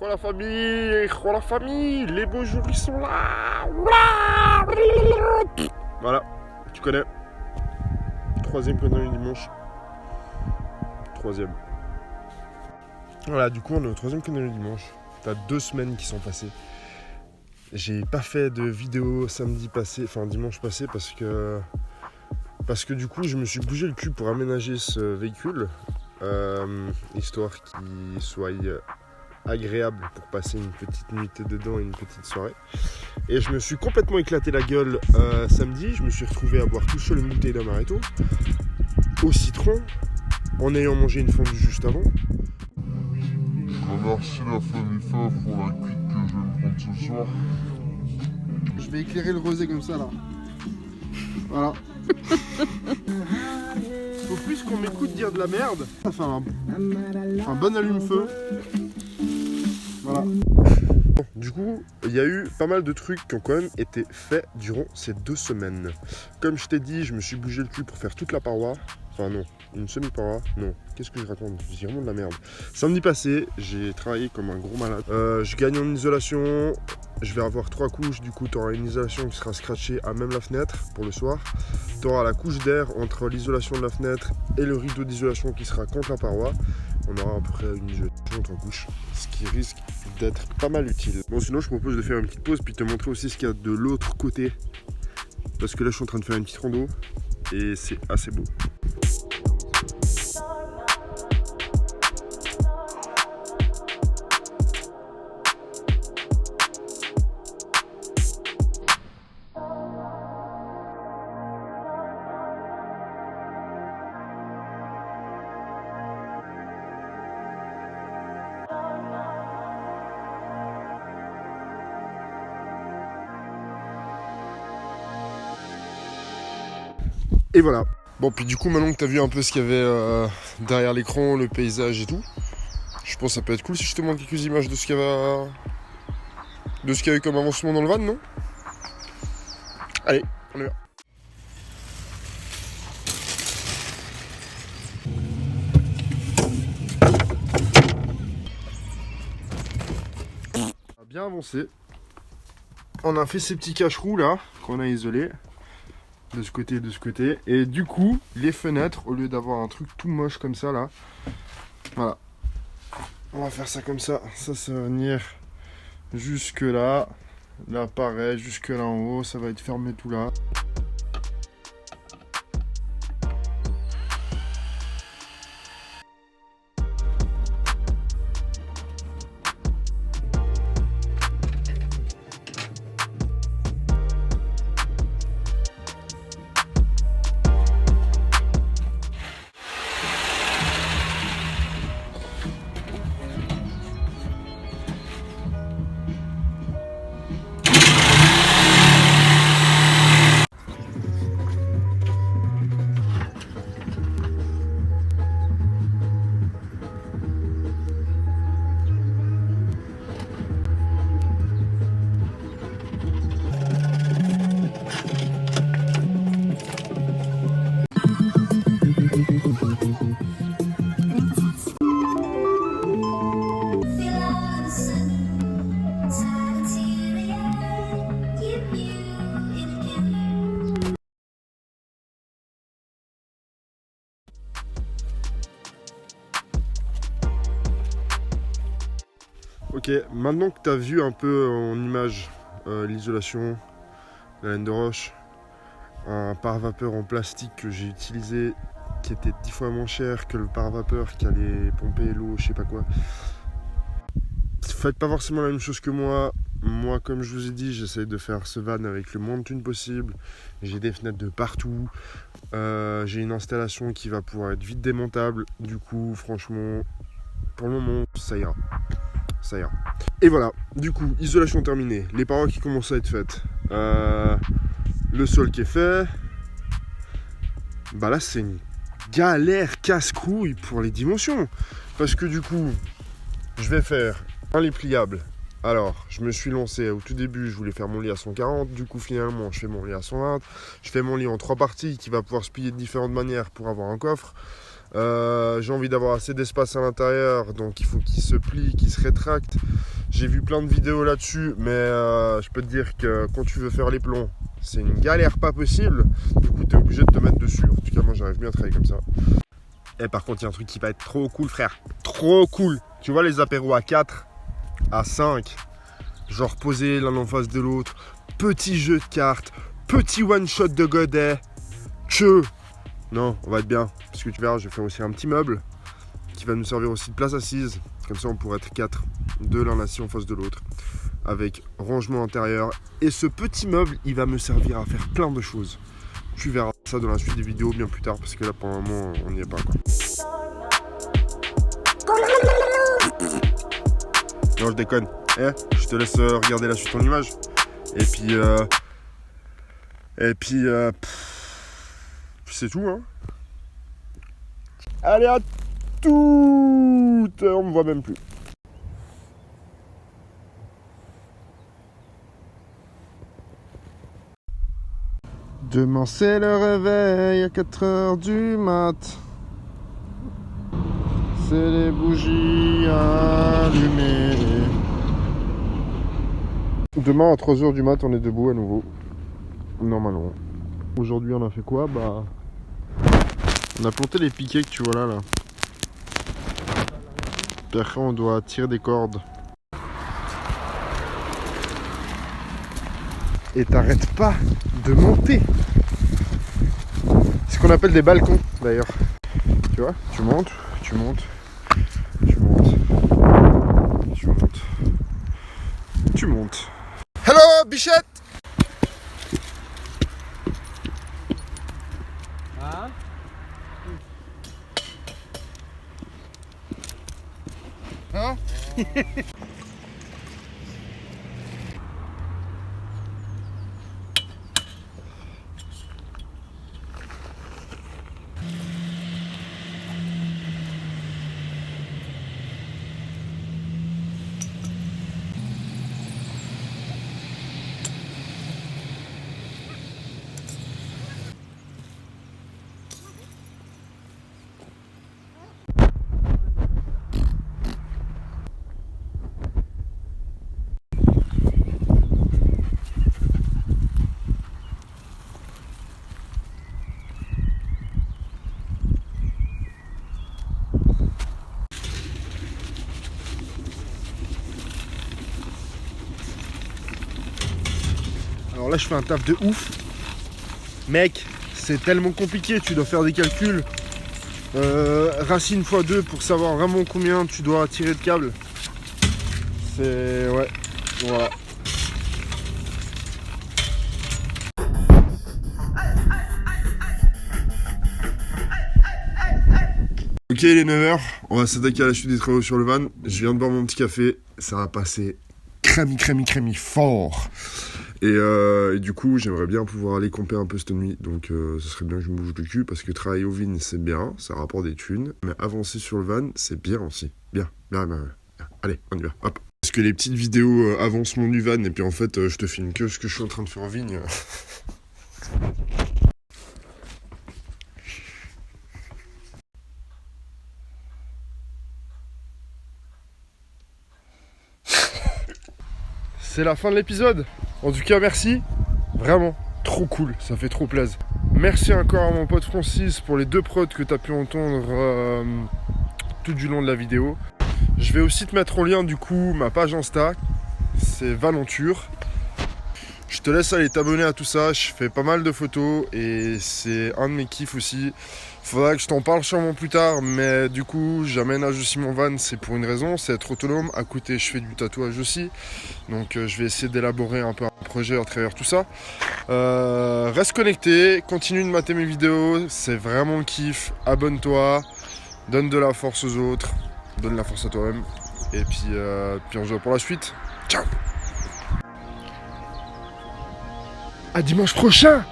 Oh la famille, oh la famille, les beaux jours ils sont là. Voilà, tu connais. Troisième connerie du dimanche. Troisième. Voilà, du coup on est au troisième connerie du dimanche. T'as 2 semaines qui sont passées. J'ai pas fait de vidéo samedi passé, enfin dimanche passé parce que du coup je me suis bougé le cul pour aménager ce véhicule, histoire qu'il soit agréable pour passer une petite nuitée dedans et une petite soirée. Et je me suis complètement éclaté la gueule samedi. Je me suis retrouvé à boire tout seul une bouteille d'amaretto au citron en ayant mangé une fondue juste avant. Je remercie la famille Faf pour la cuite que je vais me prendre ce soir. Je vais éclairer le rosé comme ça là. Voilà. Faut plus qu'on m'écoute dire de la merde. Ça fait un bon allume-feu. Voilà. Du coup, il y a eu pas mal de trucs qui ont quand même été faits durant ces 2 semaines. Comme je t'ai dit, je me suis bougé le cul pour faire toute la paroi. Enfin non, une semi-paroi. Non, qu'est-ce que je raconte? Je dis vraiment de la merde. Samedi passé, j'ai travaillé comme un gros malade. Je gagne en isolation. Je vais avoir 3 couches. Du coup, tu auras une isolation qui sera scratchée à même la fenêtre pour le soir. Tu auras la couche d'air entre l'isolation de la fenêtre et le rideau d'isolation qui sera contre la paroi. On aura à peu près une isolation en 3 couches, ce qui risque d'être pas mal utile. Bon, sinon je propose de faire une petite pause puis te montrer aussi ce qu'il y a de l'autre côté, parce que là je suis en train de faire une petite rando et c'est assez beau. Et voilà. Bon, puis du coup, maintenant que tu as vu un peu ce qu'il y avait derrière l'écran, le paysage et tout, je pense que ça peut être cool si je te montre quelques images de ce qu'il y a eu comme avancement dans le van, non? Allez, on y va. On a bien avancé. On a fait ces petits cache-roux là, qu'on a isolés. De ce côté et de ce côté. Et du coup, les fenêtres, au lieu d'avoir un truc tout moche comme ça là, voilà. On va faire ça comme ça. Ça va venir jusque là. Là pareil, jusque là en haut. Ça va être fermé tout là. Ok, maintenant que tu as vu un peu en image l'isolation, la laine de roche, un pare-vapeur en plastique que j'ai utilisé qui était 10 fois moins cher que le pare-vapeur qui allait pomper l'eau, je sais pas quoi. Faites pas forcément la même chose que moi. Moi, comme je vous ai dit, j'essaie de faire ce van avec le moins de thunes possible. J'ai des fenêtres de partout. J'ai une installation qui va pouvoir être vite démontable. Du coup, franchement, pour le moment, ça ira. Ça ira. Et voilà, du coup, isolation terminée. Les parois qui commencent à être faites. Le sol qui est fait. Bah là, c'est une galère casse-couille pour les dimensions. Parce que du coup, je vais faire un lit pliable. Alors, je me suis lancé au tout début, je voulais faire mon lit à 140. Du coup, finalement, je fais mon lit à 120. Je fais mon lit en 3 parties qui va pouvoir se plier de différentes manières pour avoir un coffre. J'ai envie d'avoir assez d'espace à l'intérieur, donc il faut qu'il se plie, qu'il se rétracte. J'ai vu plein de vidéos là-dessus, mais je peux te dire que quand tu veux faire les plombs, c'est une galère pas possible. Du coup, tu es obligé de te mettre dessus. En tout cas, moi, j'arrive bien à travailler comme ça. Et par contre, il y a un truc qui va être trop cool, frère. Trop cool. Tu vois les apéros à 4, à 5, genre posés l'un en face de l'autre, petit jeu de cartes, petit one-shot de godet, Non, on va être bien. Parce que tu verras, je vais faire aussi un petit meuble qui va nous servir aussi de place assise. Comme ça, on pourrait être 4, 2 l'un assis en face de l'autre, avec rangement intérieur. Et ce petit meuble, il va me servir à faire plein de choses. Tu verras ça dans la suite des vidéos bien plus tard, parce que là, pour le moment, on n'y est pas, quoi. Non, je déconne. Je te laisse regarder la suite en image. Et puis c'est tout, hein. Allez, à toutes. On me voit même plus. Demain c'est le réveil à 4h du mat. C'est les bougies allumées. Demain à 3h du mat on est debout à nouveau. Normalement. Aujourd'hui on a fait quoi? Bah, on a planté les piquets que tu vois là. Puis après on doit tirer des cordes. Et t'arrêtes pas de monter. C'est ce qu'on appelle des balcons d'ailleurs. Tu vois, tu montes, tu montes, tu montes, tu montes, tu montes. Hello Bichette. Hein? Hein? Alors là je fais un taf de ouf. Mec, c'est tellement compliqué, tu dois faire des calculs. Racine x 2 pour savoir vraiment combien tu dois tirer de câble. C'est... ouais, voilà. Ok, il est 9h, on va s'attaquer à la suite des travaux sur le van. Je viens de boire mon petit café, ça va passer crème fort. Et du coup, j'aimerais bien pouvoir aller camper un peu cette nuit. Donc, ce serait bien que je me bouge le cul parce que travailler au vin, c'est bien, ça rapporte des thunes. Mais avancer sur le van, c'est bien aussi. Bien. Allez, on y va. Hop. Parce que les petites vidéos avancement du van et puis en fait, je te filme que ce que je suis en train de faire en vigne. C'est la fin de l'épisode. En tout cas, merci. Vraiment, trop cool. Ça fait trop plaisir. Merci encore à mon pote Francis pour les 2 prods que tu as pu entendre tout du long de la vidéo. Je vais aussi te mettre en lien du coup ma page Insta. C'est Valenture. Je te laisse aller t'abonner à tout ça. Je fais pas mal de photos et c'est un de mes kiffs aussi. Faudra que je t'en parle sûrement plus tard, mais du coup j'aménage aussi mon van, c'est pour une raison, c'est être autonome. À côté je fais du tatouage aussi, donc je vais essayer d'élaborer un peu un projet à travers tout ça. Reste connecté, continue de mater mes vidéos, c'est vraiment le kiff. Abonne-toi, donne de la force aux autres, donne la force à toi-même, et puis on se voit pour la suite. Ciao. À dimanche prochain.